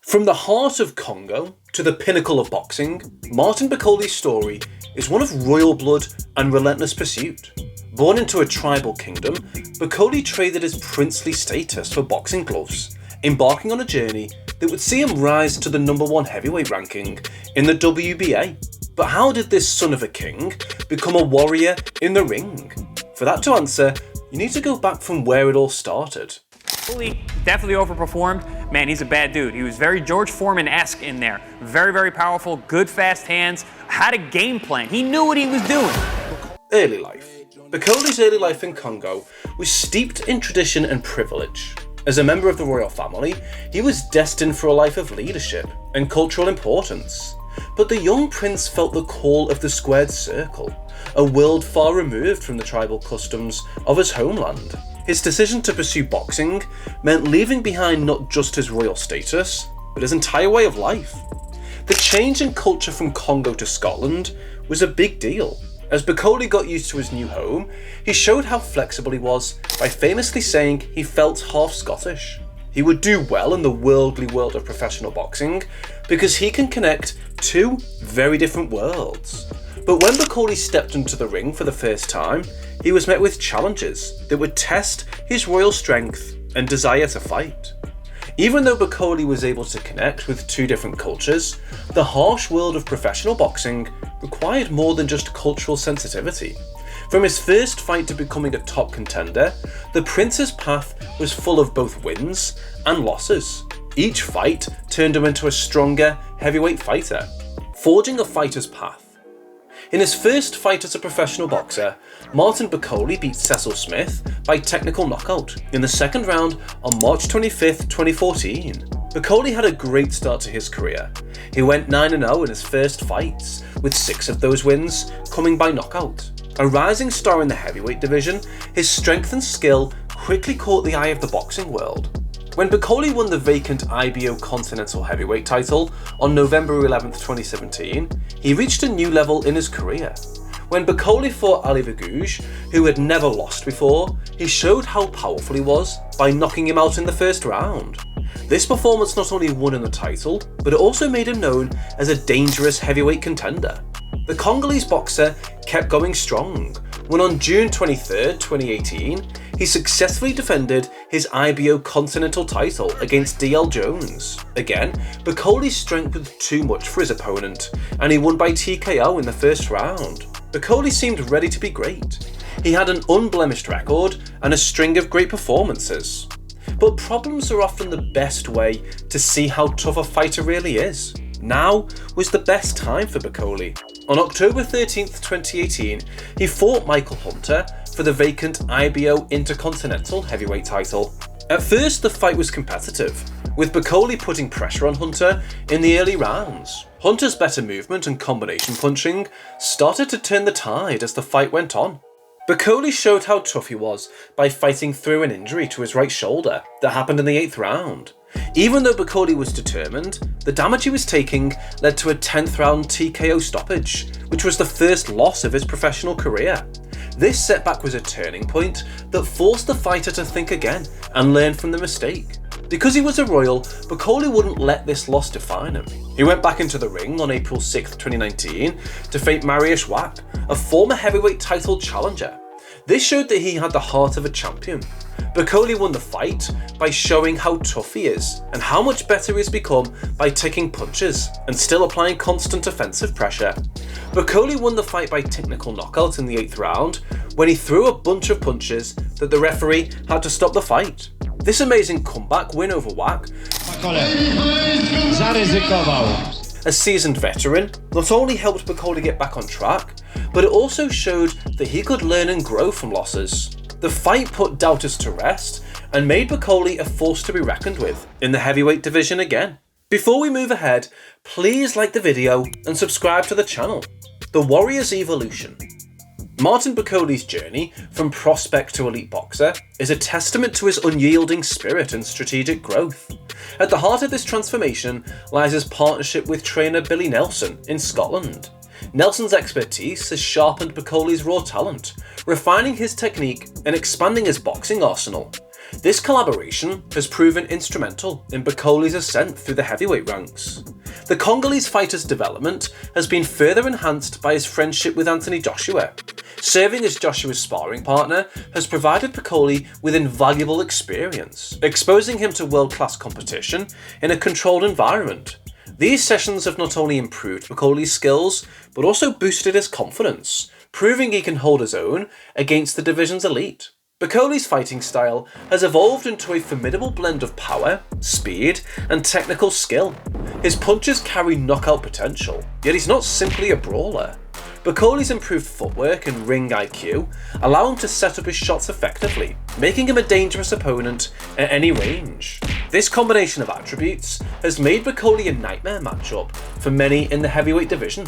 From the heart of Congo to the pinnacle of boxing, Martin Bakoli's story is one of royal blood and relentless pursuit. Born into a tribal kingdom, Bakoli traded his princely status for boxing gloves, embarking on a journey that would see him rise to the #1 heavyweight ranking in the WBA. But how did this son of a king become a warrior in the ring? For that to answer, you need to go back from where it all started. Bakoli definitely overperformed. Man, he's a bad dude. He was very George Foreman-esque in there. Very, very powerful, good fast hands, had a game plan. He knew what he was doing. Early life. Bakoli's early life in Congo was steeped in tradition and privilege. As a member of the royal family, he was destined for a life of leadership and cultural importance. But the young prince felt the call of the squared circle, a world far removed from the tribal customs of his homeland. His decision to pursue boxing meant leaving behind not just his royal status, but his entire way of life. The change in culture from Congo to Scotland was a big deal. As Bakoli got used to his new home, he showed how flexible he was by famously saying he felt half Scottish. He would do well in the worldly world of professional boxing because he can connect two very different worlds. But when Bakoli stepped into the ring for the first time, he was met with challenges that would test his royal strength and desire to fight. Even though Bakoli was able to connect with two different cultures, the harsh world of professional boxing required more than just cultural sensitivity. From his first fight to becoming a top contender, the prince's path was full of both wins and losses. Each fight turned him into a stronger heavyweight fighter, forging a fighter's path. In his first fight as a professional boxer, Martin Bakoli beat Cecil Smith by technical knockout in the second round on March 25th, 2014. Bakoli had a great start to his career. He went 9-0 in his first fights, with 6 of those wins coming by knockout. A rising star in the heavyweight division, his strength and skill quickly caught the eye of the boxing world. When Bakoli won the vacant IBO Continental Heavyweight title on November 11th, 2017, he reached a new level in his career. When Bakoli fought Ali Bagouge, who had never lost before, he showed how powerful he was by knocking him out in the first round. This performance not only won him the title, but it also made him known as a dangerous heavyweight contender. The Congolese boxer kept going strong, when on June 23rd, 2018, he successfully defended his IBO Continental title against DL Jones. Again, Bakoli's strength was too much for his opponent, and he won by TKO in the first round. Bakoli seemed ready to be great. He had an unblemished record and a string of great performances. But problems are often the best way to see how tough a fighter really is. Now was the best time for Bakoli. On October 13th, 2018, he fought Michael Hunter for the vacant IBO Intercontinental Heavyweight title. At first, the fight was competitive, with Bakoli putting pressure on Hunter in the early rounds. Hunter's better movement and combination punching started to turn the tide as the fight went on. Bakoli showed how tough he was by fighting through an injury to his right shoulder that happened in the 8th round. Even though Bakoli was determined, the damage he was taking led to a 10th round TKO stoppage, which was the first loss of his professional career. This setback was a turning point that forced the fighter to think again and learn from the mistake. Because he was a royal, Bakoli wouldn't let this loss define him. He went back into the ring on April 6th, 2019 to fight Mariusz Wach, a former heavyweight title challenger. This showed that he had the heart of a champion. Bakoli won the fight by showing how tough he is and how much better he's become by taking punches and still applying constant offensive pressure. Bakoli won the fight by technical knockout in the 8th round when he threw a bunch of punches that the referee had to stop the fight. This amazing comeback win over Wach, a seasoned veteran, not only helped Bakoli get back on track, but it also showed that he could learn and grow from losses. The fight put doubters to rest and made Bakoli a force to be reckoned with in the heavyweight division again. Before we move ahead, please like the video and subscribe to the channel. The Warrior's Evolution. Martin Bakoli's journey from prospect to elite boxer is a testament to his unyielding spirit and strategic growth. At the heart of this transformation lies his partnership with trainer Billy Nelson in Scotland. Nelson's expertise has sharpened Bakoli's raw talent, refining his technique and expanding his boxing arsenal. This collaboration has proven instrumental in Bakoli's ascent through the heavyweight ranks. The Congolese fighter's development has been further enhanced by his friendship with Anthony Joshua. Serving as Joshua's sparring partner has provided Bakoli with invaluable experience, exposing him to world-class competition in a controlled environment. These sessions have not only improved Bakoli's skills, but also boosted his confidence, proving he can hold his own against the division's elite. Bakoli's fighting style has evolved into a formidable blend of power, speed, and technical skill. His punches carry knockout potential, yet he's not simply a brawler. Bakoli's improved footwork and ring IQ allow him to set up his shots effectively, making him a dangerous opponent at any range. This combination of attributes has made Bakoli a nightmare matchup for many in the heavyweight division.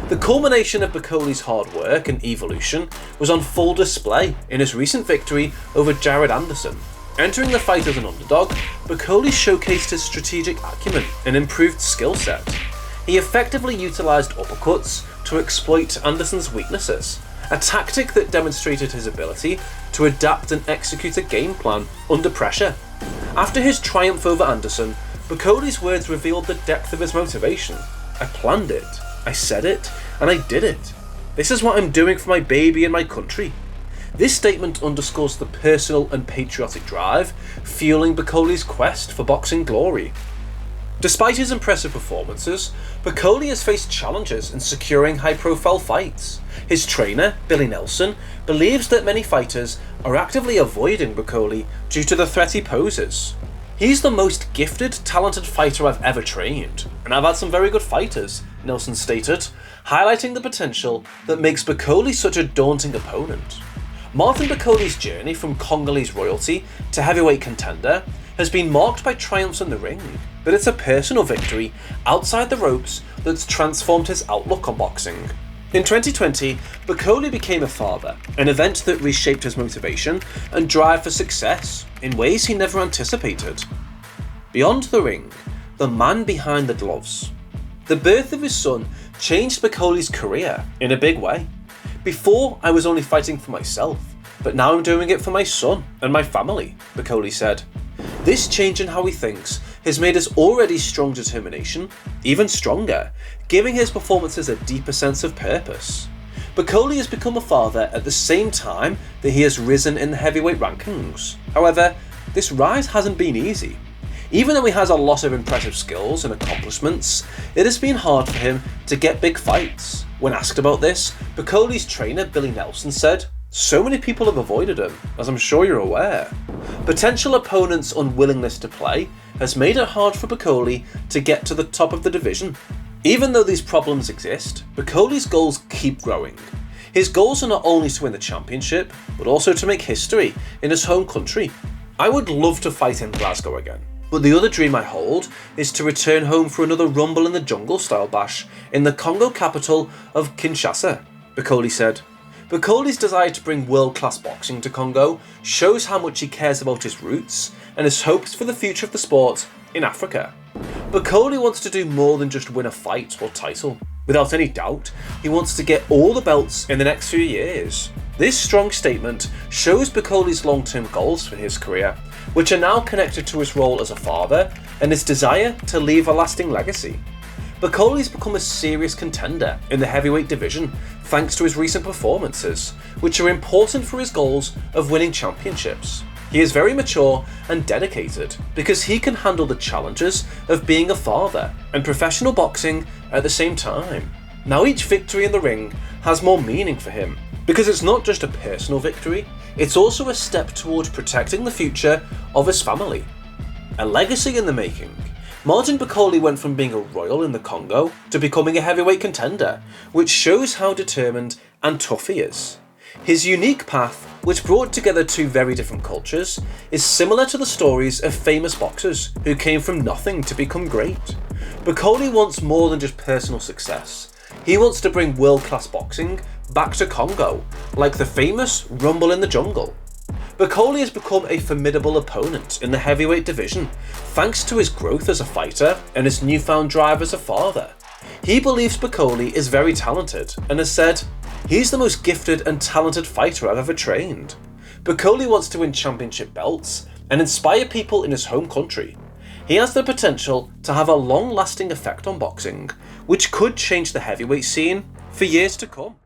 The culmination of Bakoli's hard work and evolution was on full display in his recent victory over Jared Anderson. Entering the fight as an underdog, Bakoli showcased his strategic acumen and improved skill set. He effectively utilised uppercuts to exploit Anderson's weaknesses, a tactic that demonstrated his ability to adapt and execute a game plan under pressure. After his triumph over Anderson, Bakoli's words revealed the depth of his motivation. "I planned it, I said it, and I did it. This is what I'm doing for my baby and my country." This statement underscores the personal and patriotic drive fueling Bakoli's quest for boxing glory. Despite his impressive performances, Bakoli has faced challenges in securing high-profile fights. His trainer, Billy Nelson, believes that many fighters are actively avoiding Bakoli due to the threat he poses. "He's the most gifted, talented fighter I've ever trained, and I've had some very good fighters," Nelson stated, highlighting the potential that makes Bakoli such a daunting opponent. Martin Bakoli's journey from Congolese royalty to heavyweight contender has been marked by triumphs in the ring, but it's a personal victory outside the ropes that's transformed his outlook on boxing. In 2020, Bakoli became a father, an event that reshaped his motivation and drive for success in ways he never anticipated. Beyond the ring, the man behind the gloves. The birth of his son changed Bakoli's career in a big way. "Before, I was only fighting for myself, but now I'm doing it for my son and my family," Bakoli said. This change in how he thinks has made his already strong determination even stronger, giving his performances a deeper sense of purpose. Bakoli has become a father at the same time that he has risen in the heavyweight rankings. However, this rise hasn't been easy. Even though he has a lot of impressive skills and accomplishments, it has been hard for him to get big fights. When asked about this, Bakoli's trainer Billy Nelson said, "So many people have avoided him, as I'm sure you're aware." Potential opponents' unwillingness to play has made it hard for Bakoli to get to the top of the division. Even though these problems exist, Bakoli's goals keep growing. His goals are not only to win the championship, but also to make history in his home country. "I would love to fight in Glasgow again, but the other dream I hold is to return home for another Rumble in the Jungle style bash in the Congo capital of Kinshasa," Bakoli said. Bakoli's desire to bring world-class boxing to Congo shows how much he cares about his roots and his hopes for the future of the sport in Africa. Bakoli wants to do more than just win a fight or title. Without any doubt, he wants to get all the belts in the next few years. This strong statement shows Bakoli's long-term goals for his career, which are now connected to his role as a father and his desire to leave a lasting legacy. Bakoli's become a serious contender in the heavyweight division thanks to his recent performances, which are important for his goals of winning championships. He is very mature and dedicated because he can handle the challenges of being a father and professional boxing at the same time. Now each victory in the ring has more meaning for him because it's not just a personal victory, it's also a step toward protecting the future of his family. A legacy in the making. Martin Bakoli went from being a royal in the Congo to becoming a heavyweight contender, which shows how determined and tough he is. His unique path, which brought together two very different cultures, is similar to the stories of famous boxers who came from nothing to become great. Bakoli wants more than just personal success. He wants to bring world-class boxing back to Congo, like the famous Rumble in the Jungle. Bakoli has become a formidable opponent in the heavyweight division, thanks to his growth as a fighter and his newfound drive as a father. He believes Bakoli is very talented and has said, "He's the most gifted and talented fighter I've ever trained." Bakoli wants to win championship belts and inspire people in his home country, he has the potential to have a long-lasting effect on boxing, which could change the heavyweight scene for years to come.